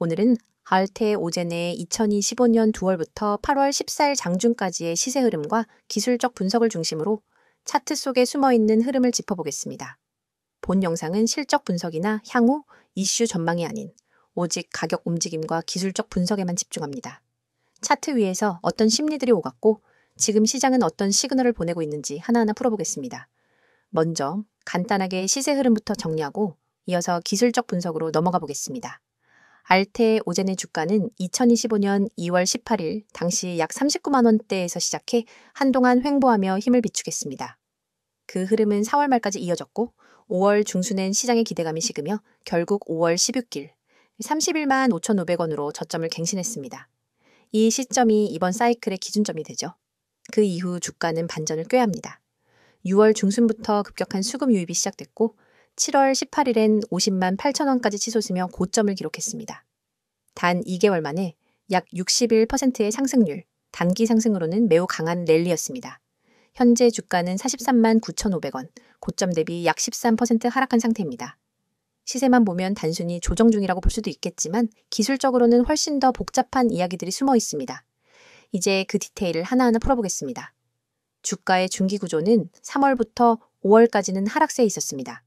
오늘은 알테 오젠의 2025년 9월부터 8월 14일 장중까지의 시세 흐름과 기술적 분석을 중심으로 차트 속에 숨어있는 흐름을 짚어보겠습니다. 본 영상은 실적 분석이나 향후 이슈 전망이 아닌 오직 가격 움직임과 기술적 분석에만 집중합니다. 차트 위에서 어떤 심리들이 오갔고 지금 시장은 어떤 시그널을 보내고 있는지 하나하나 풀어보겠습니다. 먼저 간단하게 시세 흐름부터 정리하고 이어서 기술적 분석으로 넘어가 보겠습니다. 알테 오젠의 주가는 2025년 2월 18일 당시 약 39만 원대에서 시작해 한동안 횡보하며 힘을 비추겠습니다. 그 흐름은 4월 말까지 이어졌고 5월 중순엔 시장의 기대감이 식으며 결국 5월 16일 31만 5,500원으로 저점을 갱신했습니다. 이 시점이 이번 사이클의 기준점이 되죠. 그 이후 주가는 반전을 꾀합니다. 6월 중순부터 급격한 수급 유입이 시작됐고 7월 18일엔 50만 8천 원까지 치솟으며 고점을 기록했습니다. 단 2개월 만에 약 61%의 상승률, 단기 상승으로는 매우 강한 랠리였습니다. 현재 주가는 43만 9,500원, 고점 대비 약 13% 하락한 상태입니다. 시세만 보면 단순히 조정 중이라고 볼 수도 있겠지만 기술적으로는 훨씬 더 복잡한 이야기들이 숨어 있습니다. 이제 그 디테일을 하나하나 풀어보겠습니다. 주가의 중기 구조는 3월부터 5월까지는 하락세에 있었습니다.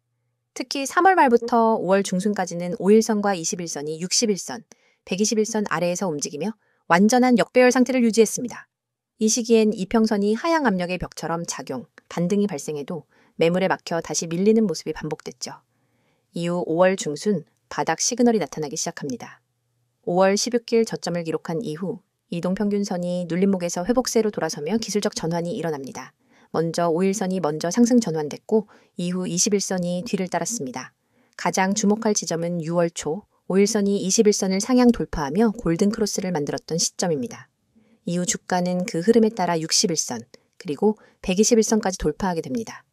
특히 3월 말부터 5월 중순까지는 5일선과 21선이 61선, 121선 아래에서 움직이며 완전한 역배열 상태를 유지했습니다. 이 시기엔 이평선이 하향 압력의 벽처럼 작용, 반등이 발생해도 매물에 막혀 다시 밀리는 모습이 반복됐죠. 이후 5월 중순 바닥 시그널이 나타나기 시작합니다. 5월 16일 저점을 기록한 이후 이동평균선이 눌림목에서 회복세로 돌아서며 기술적 전환이 일어납니다. 먼저 5일선이 먼저 상승 전환됐고 이후 21선이 뒤를 따랐습니다. 가장 주목할 지점은 6월 초 5일선이 21선을 상향 돌파하며 골든크로스를 만들었던 시점입니다. 이후 주가는 그 흐름에 따라 61선 그리고 121선까지 돌파하게 됩니다.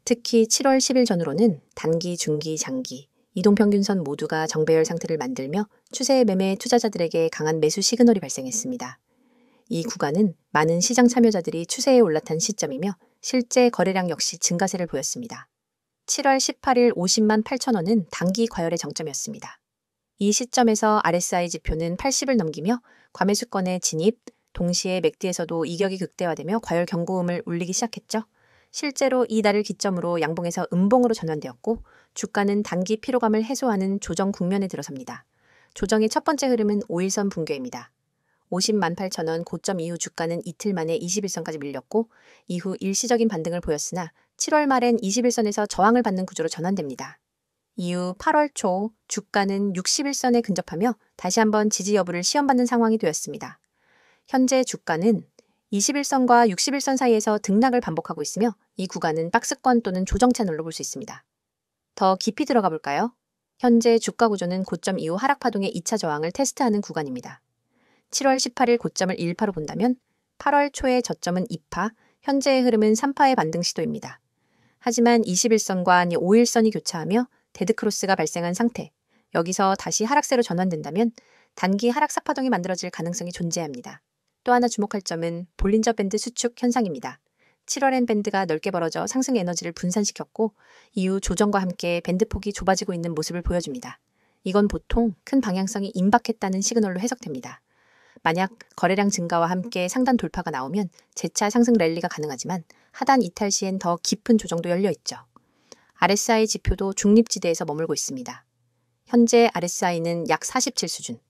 특히 7월 10일 전후로는 단기, 중기, 장기, 이동평균선 모두가 정배열 상태를 만들며 추세 매매 투자자들에게 강한 매수 시그널이 발생했습니다. 이 구간은 많은 시장 참여자들이 추세에 올라탄 시점이며 실제 거래량 역시 증가세를 보였습니다. 7월 18일 50만 8천 원은 단기 과열의 정점이었습니다. 이 시점에서 RSI 지표는 80을 넘기며 과매수권의 진입, 동시에 맥디에서도 이격이 극대화되며 과열 경고음을 울리기 시작했죠. 실제로 이달을 기점으로 양봉에서 음봉으로 전환되었고 주가는 단기 피로감을 해소하는 조정 국면에 들어섭니다. 조정의 첫 번째 흐름은 5일선 붕괴입니다. 50만 8천 원 고점 이후 주가는 이틀 만에 21선까지 밀렸고 이후 일시적인 반등을 보였으나 7월 말엔 21선에서 저항을 받는 구조로 전환됩니다. 이후 8월 초 주가는 61선에 근접하며 다시 한번 지지 여부를 시험받는 상황이 되었습니다. 현재 주가는 21선과 61선 사이에서 등락을 반복하고 있으며 이 구간은 박스권 또는 조정 채널로 볼 수 있습니다. 더 깊이 들어가 볼까요? 현재 주가 구조는 고점 이후 하락 파동의 2차 저항을 테스트하는 구간입니다. 7월 18일 고점을 1파로 본다면 8월 초의 저점은 2파, 현재의 흐름은 3파의 반등 시도입니다. 하지만 21선과 5일선이 교차하며 데드크로스가 발생한 상태, 여기서 다시 하락세로 전환된다면 단기 하락사 파동이 만들어질 가능성이 존재합니다. 또 하나 주목할 점은 볼린저 밴드 수축 현상입니다. 7월엔 밴드가 넓게 벌어져 상승 에너지를 분산시켰고 이후 조정과 함께 밴드 폭이 좁아지고 있는 모습을 보여줍니다. 이건 보통 큰 방향성이 임박했다는 시그널로 해석됩니다. 만약 거래량 증가와 함께 상단 돌파가 나오면 재차 상승 랠리가 가능하지만 하단 이탈 시엔 더 깊은 조정도 열려있죠. RSI 지표도 중립지대에서 머물고 있습니다. 현재 RSI는 약 47 수준,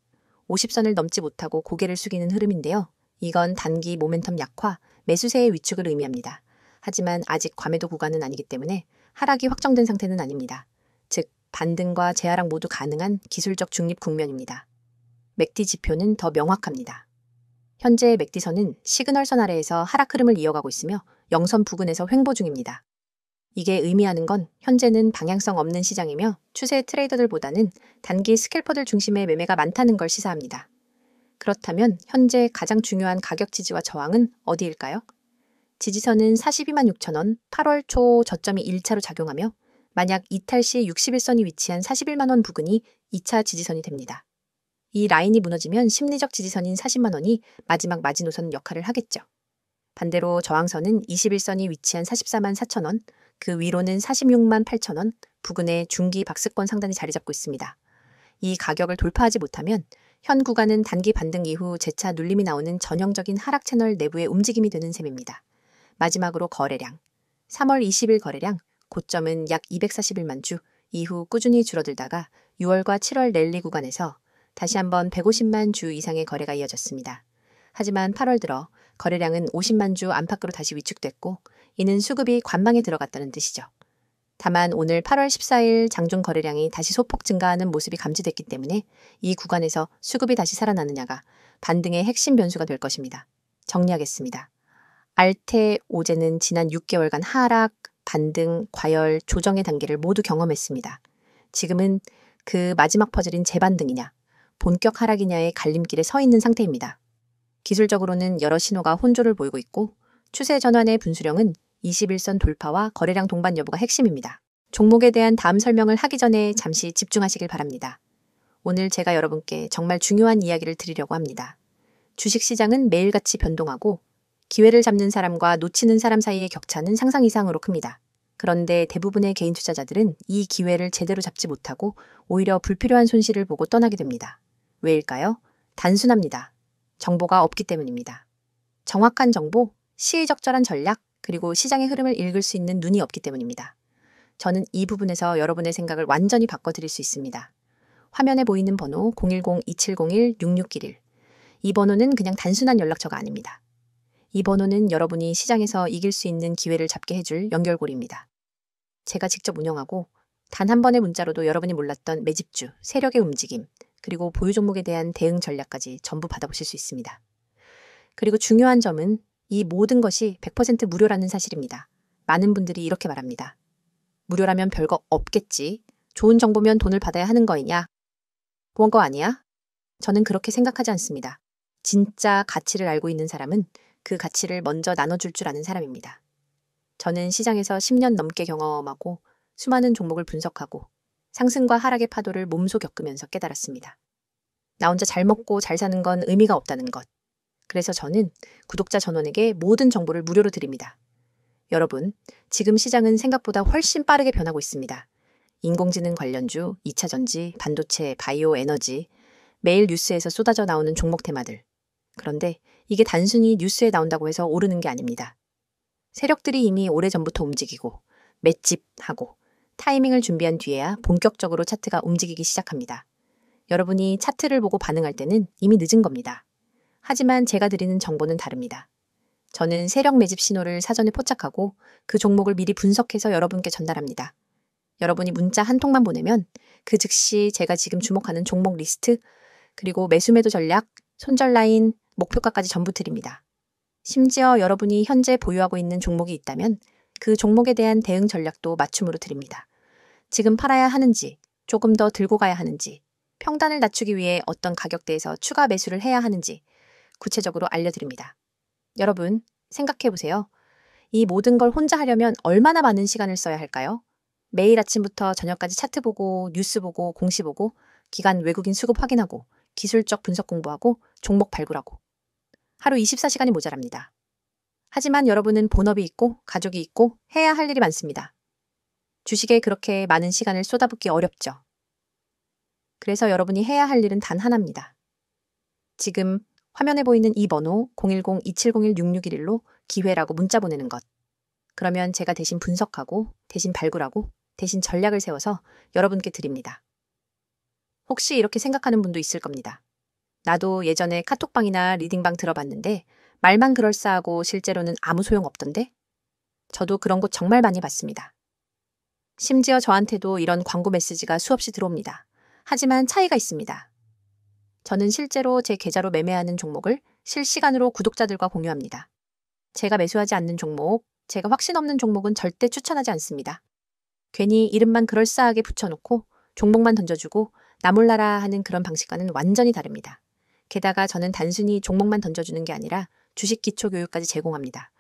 50선을 넘지 못하고 고개를 숙이는 흐름인데요. 이건 단기 모멘텀 약화, 매수세의 위축을 의미합니다. 하지만 아직 과매도 구간은 아니기 때문에 하락이 확정된 상태는 아닙니다. 즉, 반등과 재하락 모두 가능한 기술적 중립 국면입니다. 맥디 지표는 더 명확합니다. 현재 맥디선은 시그널선 아래에서 하락 흐름을 이어가고 있으며 영선 부근에서 횡보 중입니다. 이게 의미하는 건 현재는 방향성 없는 시장이며 추세 트레이더들보다는 단기 스캘퍼들 중심의 매매가 많다는 걸 시사합니다. 그렇다면 현재 가장 중요한 가격 지지와 저항은 어디일까요? 지지선은 42만 6천 원, 8월 초 저점이 1차로 작용하며 만약 이탈 시 61선이 위치한 41만 원 부근이 2차 지지선이 됩니다. 이 라인이 무너지면 심리적 지지선인 40만 원이 마지막 마지노선 역할을 하겠죠. 반대로 저항선은 21선이 위치한 44만 4천 원, 그 위로는 46만 8천 원, 부근에 중기 박스권 상단이 자리 잡고 있습니다. 이 가격을 돌파하지 못하면 현 구간은 단기 반등 이후 재차 눌림이 나오는 전형적인 하락 채널 내부의 움직임이 되는 셈입니다. 마지막으로 거래량. 3월 20일 거래량 고점은 약 241만 주, 이후 꾸준히 줄어들다가 6월과 7월 랠리 구간에서 다시 한번 150만 주 이상의 거래가 이어졌습니다. 하지만 8월 들어 거래량은 50만 주 안팎으로 다시 위축됐고 이는 수급이 관망에 들어갔다는 뜻이죠. 다만 오늘 8월 14일 장중 거래량이 다시 소폭 증가하는 모습이 감지됐기 때문에 이 구간에서 수급이 다시 살아나느냐가 반등의 핵심 변수가 될 것입니다. 정리하겠습니다. 알테, 오제는 지난 6개월간 하락, 반등, 과열, 조정의 단계를 모두 경험했습니다. 지금은 그 마지막 퍼즐인 재반등이냐, 본격 하락이냐의 갈림길에 서 있는 상태입니다. 기술적으로는 여러 신호가 혼조를 보이고 있고 추세 전환의 분수령은 21선 돌파와 거래량 동반 여부가 핵심입니다. 종목에 대한 다음 설명을 하기 전에 잠시 집중하시길 바랍니다. 오늘 제가 여러분께 정말 중요한 이야기를 드리려고 합니다. 주식시장은 매일같이 변동하고 기회를 잡는 사람과 놓치는 사람 사이의 격차는 상상 이상으로 큽니다. 그런데 대부분의 개인 투자자들은 이 기회를 제대로 잡지 못하고 오히려 불필요한 손실을 보고 떠나게 됩니다. 왜일까요? 단순합니다. 정보가 없기 때문입니다. 정확한 정보, 시의적절한 전략, 그리고 시장의 흐름을 읽을 수 있는 눈이 없기 때문입니다. 저는 이 부분에서 여러분의 생각을 완전히 바꿔드릴 수 있습니다. 화면에 보이는 번호 010-2701-6611. 이 번호는 그냥 단순한 연락처가 아닙니다. 이 번호는 여러분이 시장에서 이길 수 있는 기회를 잡게 해줄 연결고리입니다. 제가 직접 운영하고 단 한 번의 문자로도 여러분이 몰랐던 매집주, 세력의 움직임, 그리고 보유 종목에 대한 대응 전략까지 전부 받아보실 수 있습니다. 그리고 중요한 점은 이 모든 것이 100% 무료라는 사실입니다. 많은 분들이 이렇게 말합니다. 무료라면 별거 없겠지. 좋은 정보면 돈을 받아야 하는 거이냐? 그런 거 아니야? 저는 그렇게 생각하지 않습니다. 진짜 가치를 알고 있는 사람은 그 가치를 먼저 나눠줄 줄 아는 사람입니다. 저는 시장에서 10년 넘게 경험하고 수많은 종목을 분석하고 상승과 하락의 파도를 몸소 겪으면서 깨달았습니다. 나 혼자 잘 먹고 잘 사는 건 의미가 없다는 것. 그래서 저는 구독자 전원에게 모든 정보를 무료로 드립니다. 여러분, 지금 시장은 생각보다 훨씬 빠르게 변하고 있습니다. 인공지능 관련주, 2차 전지, 반도체, 바이오 에너지, 매일 뉴스에서 쏟아져 나오는 종목 테마들. 그런데 이게 단순히 뉴스에 나온다고 해서 오르는 게 아닙니다. 세력들이 이미 오래전부터 움직이고 맷집하고 타이밍을 준비한 뒤에야 본격적으로 차트가 움직이기 시작합니다. 여러분이 차트를 보고 반응할 때는 이미 늦은 겁니다. 하지만 제가 드리는 정보는 다릅니다. 저는 세력 매집 신호를 사전에 포착하고 그 종목을 미리 분석해서 여러분께 전달합니다. 여러분이 문자 한 통만 보내면 그 즉시 제가 지금 주목하는 종목 리스트, 그리고 매수 매도 전략, 손절 라인, 목표가까지 전부 드립니다. 심지어 여러분이 현재 보유하고 있는 종목이 있다면 그 종목에 대한 대응 전략도 맞춤으로 드립니다. 지금 팔아야 하는지, 조금 더 들고 가야 하는지, 평단을 낮추기 위해 어떤 가격대에서 추가 매수를 해야 하는지 구체적으로 알려드립니다. 여러분, 생각해보세요. 이 모든 걸 혼자 하려면 얼마나 많은 시간을 써야 할까요? 매일 아침부터 저녁까지 차트 보고, 뉴스 보고, 공시 보고, 기관 외국인 수급 확인하고, 기술적 분석 공부하고, 종목 발굴하고. 하루 24시간이 모자랍니다. 하지만 여러분은 본업이 있고, 가족이 있고, 해야 할 일이 많습니다. 주식에 그렇게 많은 시간을 쏟아붓기 어렵죠. 그래서 여러분이 해야 할 일은 단 하나입니다. 지금 화면에 보이는 이 번호 010-2701-6611로 기회라고 문자 보내는 것. 그러면 제가 대신 분석하고, 대신 발굴하고, 대신 전략을 세워서 여러분께 드립니다. 혹시 이렇게 생각하는 분도 있을 겁니다. 나도 예전에 카톡방이나 리딩방 들어봤는데 말만 그럴싸하고 실제로는 아무 소용 없던데? 저도 그런 곳 정말 많이 봤습니다. 심지어 저한테도 이런 광고 메시지가 수없이 들어옵니다. 하지만 차이가 있습니다. 저는 실제로 제 계좌로 매매하는 종목을 실시간으로 구독자들과 공유합니다. 제가 매수하지 않는 종목, 제가 확신 없는 종목은 절대 추천하지 않습니다. 괜히 이름만 그럴싸하게 붙여놓고 종목만 던져주고 나 몰라라 하는 그런 방식과는 완전히 다릅니다. 게다가 저는 단순히 종목만 던져주는 게 아니라 주식 기초 교육까지 제공합니다.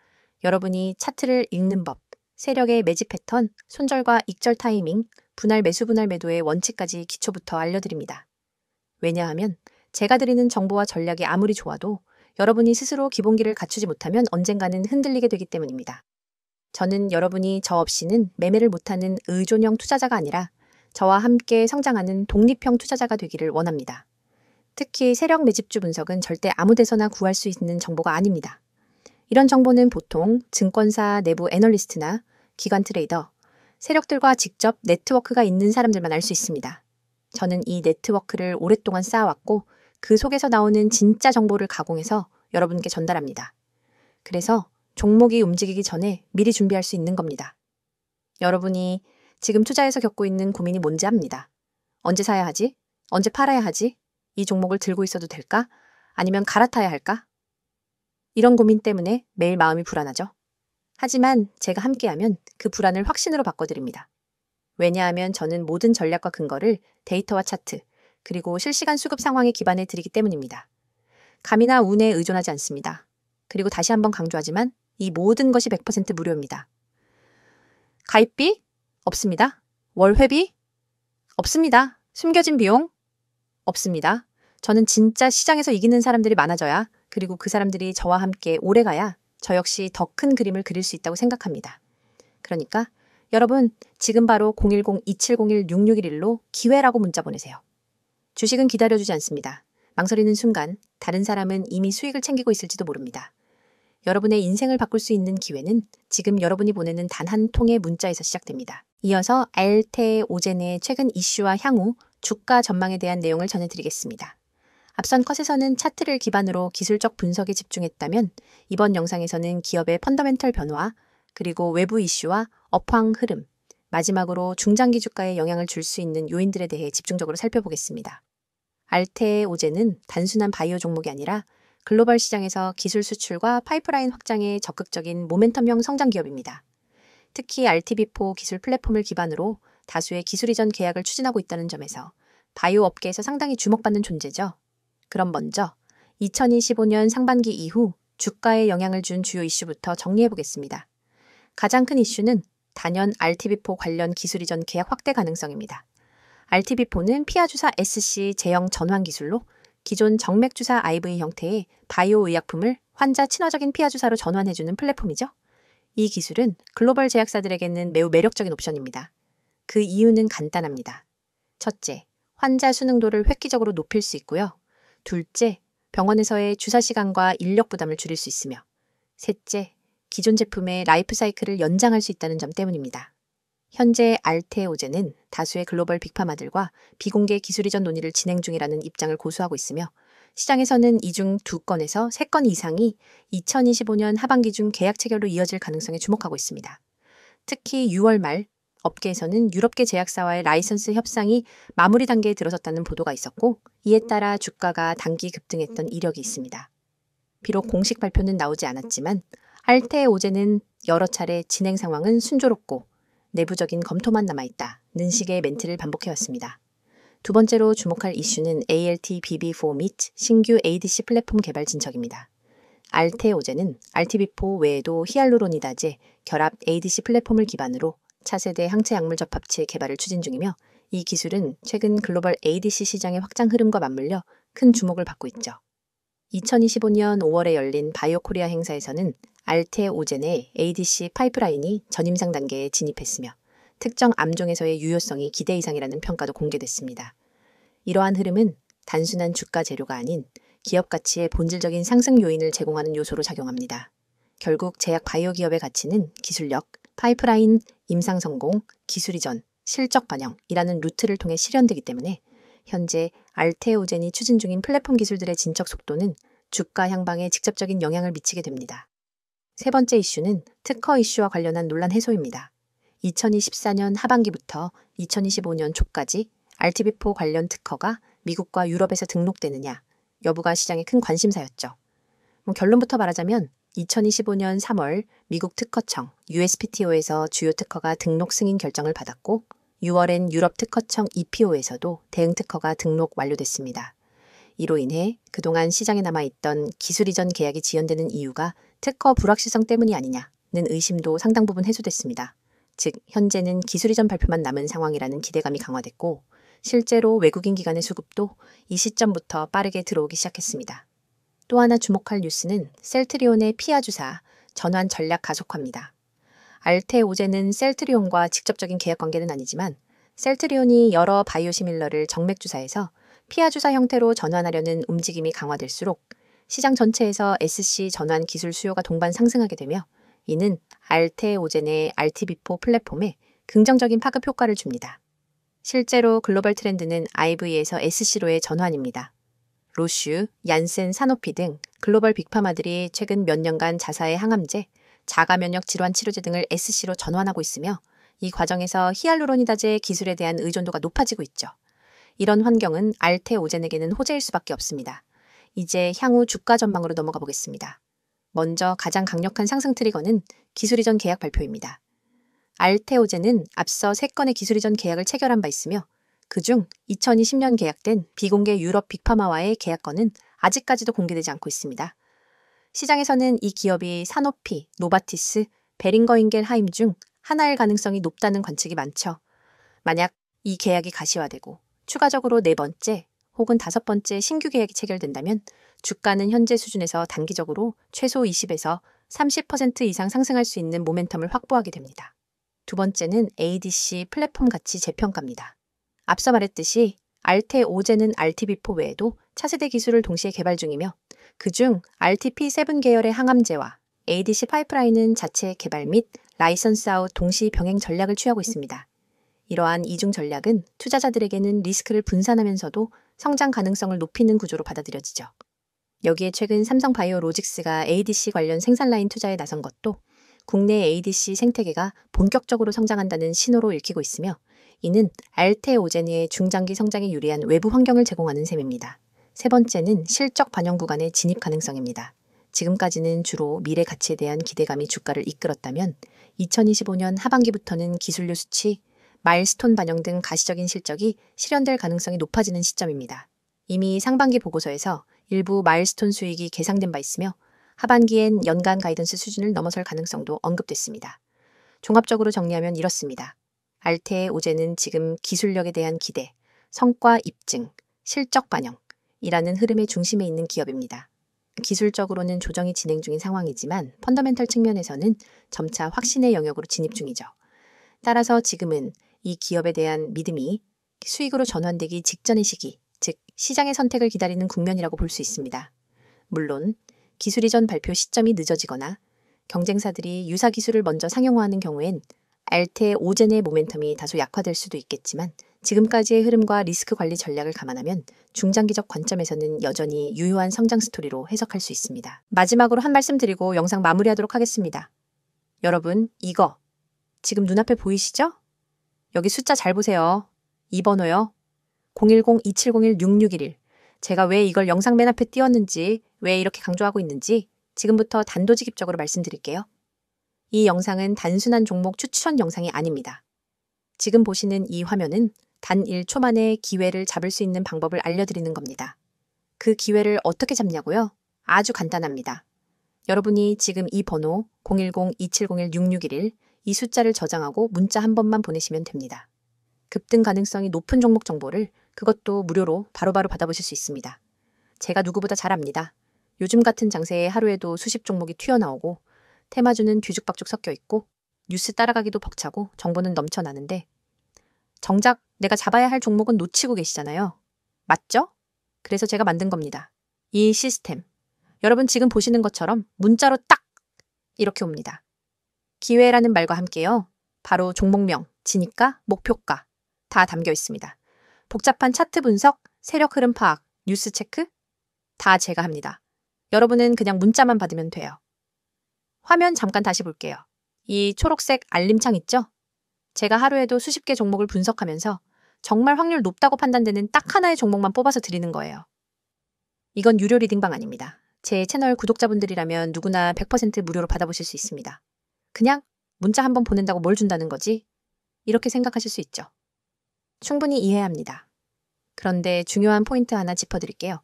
여러분이 차트를 읽는 법, 세력의 매집 패턴, 손절과 익절 타이밍, 분할 매수 분할 매도의 원칙까지 기초부터 알려드립니다. 왜냐하면 제가 드리는 정보와 전략이 아무리 좋아도 여러분이 스스로 기본기를 갖추지 못하면 언젠가는 흔들리게 되기 때문입니다. 저는 여러분이 저 없이는 매매를 못하는 의존형 투자자가 아니라 저와 함께 성장하는 독립형 투자자가 되기를 원합니다. 특히 세력 매집주 분석은 절대 아무 데서나 구할 수 있는 정보가 아닙니다. 이런 정보는 보통 증권사 내부 애널리스트나 기관 트레이더, 세력들과 직접 네트워크가 있는 사람들만 알 수 있습니다. 저는 이 네트워크를 오랫동안 쌓아왔고 그 속에서 나오는 진짜 정보를 가공해서 여러분께 전달합니다. 그래서 종목이 움직이기 전에 미리 준비할 수 있는 겁니다. 여러분이 지금 투자에서 겪고 있는 고민이 뭔지 압니다. 언제 사야 하지? 언제 팔아야 하지? 이 종목을 들고 있어도 될까? 아니면 갈아타야 할까? 이런 고민 때문에 매일 마음이 불안하죠. 하지만 제가 함께하면 그 불안을 확신으로 바꿔드립니다. 왜냐하면 저는 모든 전략과 근거를 데이터와 차트, 그리고 실시간 수급 상황에 기반해 드리기 때문입니다. 감이나 운에 의존하지 않습니다. 그리고 다시 한번 강조하지만 이 모든 것이 100% 무료입니다. 가입비? 없습니다. 월회비? 없습니다. 숨겨진 비용? 없습니다. 저는 진짜 시장에서 이기는 사람들이 많아져야, 그리고 그 사람들이 저와 함께 오래가야 저 역시 더 큰 그림을 그릴 수 있다고 생각합니다. 그러니까 여러분 지금 바로 010-2701-6611로 기회라고 문자 보내세요. 주식은 기다려주지 않습니다. 망설이는 순간 다른 사람은 이미 수익을 챙기고 있을지도 모릅니다. 여러분의 인생을 바꿀 수 있는 기회는 지금 여러분이 보내는 단 한 통의 문자에서 시작됩니다. 이어서 알테오젠의 최근 이슈와 향후 주가 전망에 대한 내용을 전해드리겠습니다. 앞선 컷에서는 차트를 기반으로 기술적 분석에 집중했다면 이번 영상에서는 기업의 펀더멘털 변화, 그리고 외부 이슈와 업황 흐름, 마지막으로 중장기 주가에 영향을 줄 수 있는 요인들에 대해 집중적으로 살펴보겠습니다. 알테오젠은 단순한 바이오 종목이 아니라 글로벌 시장에서 기술 수출과 파이프라인 확장에 적극적인 모멘텀형 성장 기업입니다. 특히 RTB4 기술 플랫폼을 기반으로 다수의 기술 이전 계약을 추진하고 있다는 점에서 바이오 업계에서 상당히 주목받는 존재죠. 그럼 먼저 2025년 상반기 이후 주가에 영향을 준 주요 이슈부터 정리해 보겠습니다. 가장 큰 이슈는 단연 RTB4 관련 기술 이전 계약 확대 가능성입니다. RTB4는 피하 주사 SC 제형 전환 기술로 기존 정맥 주사 IV 형태의 바이오 의약품을 환자 친화적인 피하 주사로 전환해주는 플랫폼이죠. 이 기술은 글로벌 제약사들에게는 매우 매력적인 옵션입니다. 그 이유는 간단합니다. 첫째, 환자 수능도를 획기적으로 높일 수 있고요. 둘째, 병원에서의 주사 시간과 인력 부담을 줄일 수 있으며, 셋째, 기존 제품의 라이프 사이클을 연장할 수 있다는 점 때문입니다. 현재 알테오젠은 다수의 글로벌 빅파마들과 비공개 기술 이전 논의를 진행 중이라는 입장을 고수하고 있으며, 시장에서는 이 중 2건에서 3건 이상이 2025년 하반기 중 계약 체결로 이어질 가능성에 주목하고 있습니다. 특히 6월 말 업계에서는 유럽계 제약사와의 라이선스 협상이 마무리 단계에 들어섰다는 보도가 있었고, 이에 따라 주가가 단기 급등했던 이력이 있습니다. 비록 공식 발표는 나오지 않았지만 알테오젠은 여러 차례 진행 상황은 순조롭고 내부적인 검토만 남아있다는 식의 멘트를 반복해왔습니다. 두 번째로 주목할 이슈는 ALT-BB4 및 신규 ADC 플랫폼 개발 진척입니다. 알테오젠은 RTB4 외에도 히알루로니다제 결합 ADC 플랫폼을 기반으로 차세대 항체 약물 접합체 개발을 추진 중이며, 이 기술은 최근 글로벌 ADC 시장의 확장 흐름과 맞물려 큰 주목을 받고 있죠. 2025년 5월에 열린 바이오 코리아 행사에서는 알테오젠의 ADC 파이프라인이 전임상 단계에 진입했으며 특정 암종에서의 유효성이 기대 이상이라는 평가도 공개됐습니다. 이러한 흐름은 단순한 주가 재료가 아닌 기업 가치의 본질적인 상승 요인을 제공하는 요소로 작용합니다. 결국 제약 바이오 기업의 가치는 기술력, 파이프라인, 임상 성공, 기술 이전, 실적 반영이라는 루트를 통해 실현되기 때문에 현재 알테오젠이 추진 중인 플랫폼 기술들의 진척 속도는 주가 향방에 직접적인 영향을 미치게 됩니다. 세 번째 이슈는 특허 이슈와 관련한 논란 해소입니다. 2024년 하반기부터 2025년 초까지 RTB4 관련 특허가 미국과 유럽에서 등록되느냐 여부가 시장의 큰 관심사였죠. 결론부터 말하자면 2025년 3월 미국 특허청 USPTO에서 주요 특허가 등록 승인 결정을 받았고, 6월엔 유럽 특허청 EPO에서도 대응 특허가 등록 완료됐습니다. 이로 인해 그동안 시장에 남아있던 기술 이전 계약이 지연되는 이유가 특허 불확실성 때문이 아니냐는 의심도 상당 부분 해소됐습니다. 즉, 현재는 기술 이전 발표만 남은 상황이라는 기대감이 강화됐고, 실제로 외국인 기관의 수급도 이 시점부터 빠르게 들어오기 시작했습니다. 또 하나 주목할 뉴스는 셀트리온의 피하 주사 전환 전략 가속화입니다. 알테오젠은 셀트리온과 직접적인 계약 관계는 아니지만 셀트리온이 여러 바이오시밀러를 정맥주사에서 피하주사 형태로 전환하려는 움직임이 강화될수록 시장 전체에서 SC 전환 기술 수요가 동반 상승하게 되며 이는 알테오젠의 RTB4 플랫폼에 긍정적인 파급 효과를 줍니다. 실제로 글로벌 트렌드는 IV에서 SC로의 전환입니다. 로슈, 얀센, 사노피 등 글로벌 빅파마들이 최근 몇 년간 자사의 항암제, 자가면역 질환 치료제 등을 SC로 전환하고 있으며 이 과정에서 히알루로니다제 기술에 대한 의존도가 높아지고 있죠. 이런 환경은 알테오젠에게는 호재일 수밖에 없습니다. 이제 향후 주가 전망으로 넘어가 보겠습니다. 먼저 가장 강력한 상승 트리거는 기술 이전 계약 발표입니다. 알테오젠은 앞서 3건의 기술 이전 계약을 체결한 바 있으며 그중 2020년 계약된 비공개 유럽 빅파마와의 계약건은 아직까지도 공개되지 않고 있습니다. 시장에서는 이 기업이 사노피, 노바티스, 베링거 인겔하임 중 하나일 가능성이 높다는 관측이 많죠. 만약 이 계약이 가시화되고 추가적으로 4번째 혹은 5번째 신규 계약이 체결된다면 주가는 현재 수준에서 단기적으로 최소 20에서 30% 이상 상승할 수 있는 모멘텀을 확보하게 됩니다. 두 번째는 ADC 플랫폼 가치 재평가입니다. 앞서 말했듯이 알테오젠은 RTB4 외에도 차세대 기술을 동시에 개발 중이며 그중 RTP7 계열의 항암제와 ADC 파이프라인은 자체 개발 및 라이선스 아웃 동시 병행 전략을 취하고 있습니다. 이러한 이중 전략은 투자자들에게는 리스크를 분산하면서도 성장 가능성을 높이는 구조로 받아들여지죠. 여기에 최근 삼성바이오로직스가 ADC 관련 생산 라인 투자에 나선 것도 국내 ADC 생태계가 본격적으로 성장한다는 신호로 읽히고 있으며 이는 알테오젠의 중장기 성장에 유리한 외부 환경을 제공하는 셈입니다. 세 번째는 실적 반영 구간의 진입 가능성입니다. 지금까지는 주로 미래 가치에 대한 기대감이 주가를 이끌었다면 2025년 하반기부터는 기술료 수치, 마일스톤 반영 등 가시적인 실적이 실현될 가능성이 높아지는 시점입니다. 이미 상반기 보고서에서 일부 마일스톤 수익이 계상된 바 있으며 하반기엔 연간 가이던스 수준을 넘어설 가능성도 언급됐습니다. 종합적으로 정리하면 이렇습니다. 알테오젠은 지금 기술력에 대한 기대, 성과 입증, 실적 반영이라는 흐름의 중심에 있는 기업입니다. 기술적으로는 조정이 진행 중인 상황이지만 펀더멘털 측면에서는 점차 확신의 영역으로 진입 중이죠. 따라서 지금은 이 기업에 대한 믿음이 수익으로 전환되기 직전의 시기, 즉 시장의 선택을 기다리는 국면이라고 볼 수 있습니다. 물론 기술 이전 발표 시점이 늦어지거나 경쟁사들이 유사 기술을 먼저 상용화하는 경우엔 알테오젠의 모멘텀이 다소 약화될 수도 있겠지만 지금까지의 흐름과 리스크 관리 전략을 감안하면 중장기적 관점에서는 여전히 유효한 성장 스토리로 해석할 수 있습니다. 마지막으로 한 말씀 드리고 영상 마무리하도록 하겠습니다. 여러분, 이거 지금 눈앞에 보이시죠? 여기 숫자 잘 보세요. 이 번호요. 010-2701-6611. 제가 왜 이걸 영상 맨 앞에 띄웠는지, 왜 이렇게 강조하고 있는지 지금부터 단도직입적으로 말씀드릴게요. 이 영상은 단순한 종목 추천 영상이 아닙니다. 지금 보시는 이 화면은 단 1초 만에 기회를 잡을 수 있는 방법을 알려드리는 겁니다. 그 기회를 어떻게 잡냐고요? 아주 간단합니다. 여러분이 지금 이 번호 010-2701-6611 이 숫자를 저장하고 문자 한 번만 보내시면 됩니다. 급등 가능성이 높은 종목 정보를 그것도 무료로 바로바로 받아보실 수 있습니다. 제가 누구보다 잘 압니다. 요즘 같은 장세에 하루에도 수십 종목이 튀어나오고 테마주는 뒤죽박죽 섞여 있고 뉴스 따라가기도 벅차고 정보는 넘쳐나는데 정작 내가 잡아야 할 종목은 놓치고 계시잖아요. 맞죠? 그래서 제가 만든 겁니다. 이 시스템. 여러분 지금 보시는 것처럼 문자로 딱 이렇게 옵니다. 기회라는 말과 함께요. 바로 종목명, 진입가, 목표가 다 담겨 있습니다. 복잡한 차트 분석, 세력 흐름 파악, 뉴스 체크 다 제가 합니다. 여러분은 그냥 문자만 받으면 돼요. 화면 잠깐 다시 볼게요. 이 초록색 알림창 있죠? 제가 하루에도 수십 개 종목을 분석하면서 정말 확률 높다고 판단되는 딱 하나의 종목만 뽑아서 드리는 거예요. 이건 유료 리딩방 아닙니다. 제 채널 구독자분들이라면 누구나 100% 무료로 받아보실 수 있습니다. 그냥 문자 한번 보낸다고 뭘 준다는 거지? 이렇게 생각하실 수 있죠. 충분히 이해합니다. 그런데 중요한 포인트 하나 짚어드릴게요.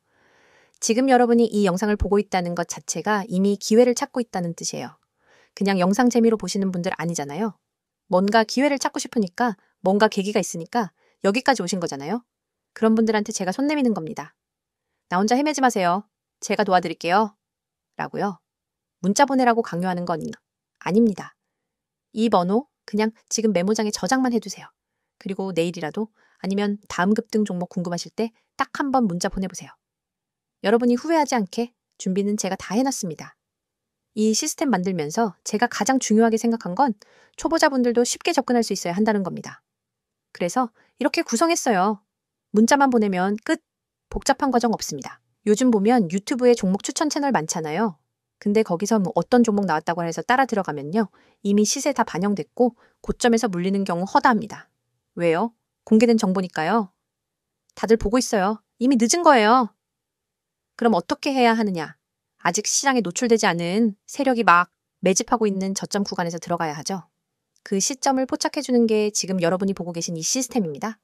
지금 여러분이 이 영상을 보고 있다는 것 자체가 이미 기회를 찾고 있다는 뜻이에요. 그냥 영상 재미로 보시는 분들 아니잖아요. 뭔가 기회를 찾고 싶으니까 뭔가 계기가 있으니까 여기까지 오신 거잖아요. 그런 분들한테 제가 손 내미는 겁니다. 나 혼자 헤매지 마세요. 제가 도와드릴게요. 라고요. 문자 보내라고 강요하는 건 아닙니다. 이 번호 그냥 지금 메모장에 저장만 해두세요. 그리고 내일이라도 아니면 다음 급등 종목 궁금하실 때 딱 한 번 문자 보내보세요. 여러분이 후회하지 않게 준비는 제가 다 해놨습니다. 이 시스템 만들면서 제가 가장 중요하게 생각한 건 초보자분들도 쉽게 접근할 수 있어야 한다는 겁니다. 그래서 이렇게 구성했어요. 문자만 보내면 끝. 복잡한 과정 없습니다. 요즘 보면 유튜브에 종목 추천 채널 많잖아요. 근데 거기서 뭐 어떤 종목 나왔다고 해서 따라 들어가면요. 이미 시세 다 반영됐고 고점에서 물리는 경우 허다합니다. 왜요? 공개된 정보니까요. 다들 보고 있어요. 이미 늦은 거예요. 그럼 어떻게 해야 하느냐? 아직 시장에 노출되지 않은 세력이 막 매집하고 있는 저점 구간에서 들어가야 하죠. 그 시점을 포착해주는 게 지금 여러분이 보고 계신 이 시스템입니다.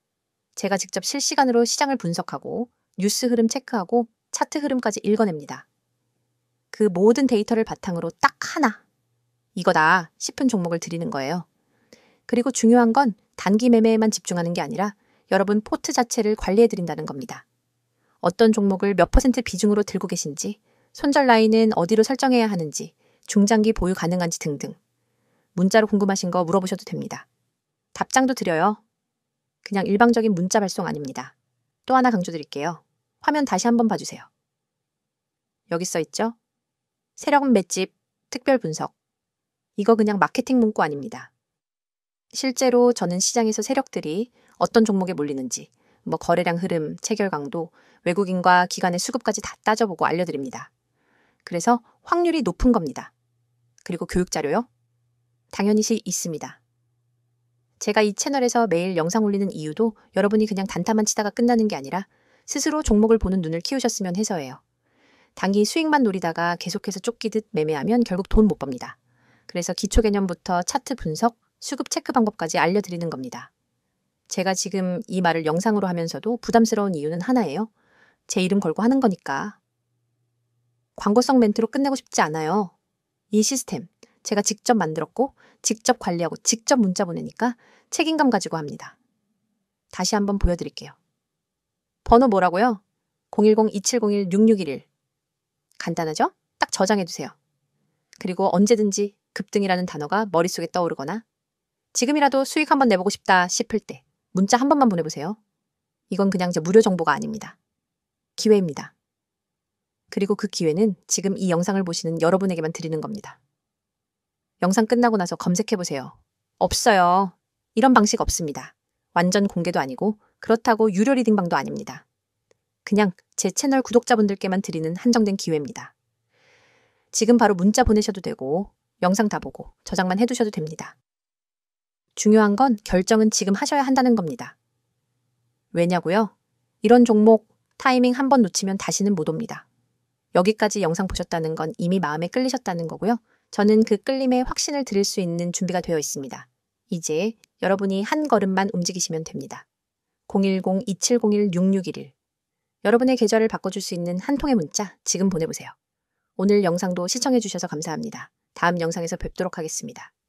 제가 직접 실시간으로 시장을 분석하고 뉴스 흐름 체크하고 차트 흐름까지 읽어냅니다. 그 모든 데이터를 바탕으로 딱 하나, 이거다 싶은 종목을 드리는 거예요. 그리고 중요한 건 단기 매매에만 집중하는 게 아니라 여러분 포트 자체를 관리해드린다는 겁니다. 어떤 종목을 몇 % 비중으로 들고 계신지, 손절 라인은 어디로 설정해야 하는지, 중장기 보유 가능한지 등등. 문자로 궁금하신 거 물어보셔도 됩니다. 답장도 드려요. 그냥 일방적인 문자 발송 아닙니다. 또 하나 강조드릴게요. 화면 다시 한번 봐주세요. 여기 써 있죠? 세력 맷집, 특별 분석. 이거 그냥 마케팅 문구 아닙니다. 실제로 저는 시장에서 세력들이 어떤 종목에 몰리는지, 뭐 거래량 흐름, 체결 강도, 외국인과 기관의 수급까지 다 따져보고 알려드립니다. 그래서 확률이 높은 겁니다. 그리고 교육 자료요? 당연히 있습니다. 제가 이 채널에서 매일 영상 올리는 이유도 여러분이 그냥 단타만 치다가 끝나는 게 아니라 스스로 종목을 보는 눈을 키우셨으면 해서예요. 단기 수익만 노리다가 계속해서 쫓기듯 매매하면 결국 돈 못 법니다. 그래서 기초 개념부터 차트 분석, 수급 체크 방법까지 알려드리는 겁니다. 제가 지금 이 말을 영상으로 하면서도 부담스러운 이유는 하나예요. 제 이름 걸고 하는 거니까. 광고성 멘트로 끝내고 싶지 않아요. 이 시스템 제가 직접 만들었고 직접 관리하고 직접 문자 보내니까 책임감 가지고 합니다. 다시 한번 보여드릴게요. 번호 뭐라고요? 010-2701-6611. 간단하죠? 딱 저장해두세요. 그리고 언제든지 급등이라는 단어가 머릿속에 떠오르거나 지금이라도 수익 한번 내보고 싶다 싶을 때 문자 한 번만 보내보세요. 이건 그냥 무료 정보가 아닙니다. 기회입니다. 그리고 그 기회는 지금 이 영상을 보시는 여러분에게만 드리는 겁니다. 영상 끝나고 나서 검색해보세요. 없어요. 이런 방식 없습니다. 완전 공개도 아니고 그렇다고 유료 리딩방도 아닙니다. 그냥 제 채널 구독자분들께만 드리는 한정된 기회입니다. 지금 바로 문자 보내셔도 되고 영상 다 보고 저장만 해두셔도 됩니다. 중요한 건 결정은 지금 하셔야 한다는 겁니다. 왜냐고요? 이런 종목 타이밍 한 번 놓치면 다시는 못 옵니다. 여기까지 영상 보셨다는 건 이미 마음에 끌리셨다는 거고요. 저는 그 끌림에 확신을 드릴 수 있는 준비가 되어 있습니다. 이제 여러분이 한 걸음만 움직이시면 됩니다. 010-2701-6611. 여러분의 계좌를 바꿔줄 수 있는 한 통의 문자 지금 보내보세요. 오늘 영상도 시청해주셔서 감사합니다. 다음 영상에서 뵙도록 하겠습니다.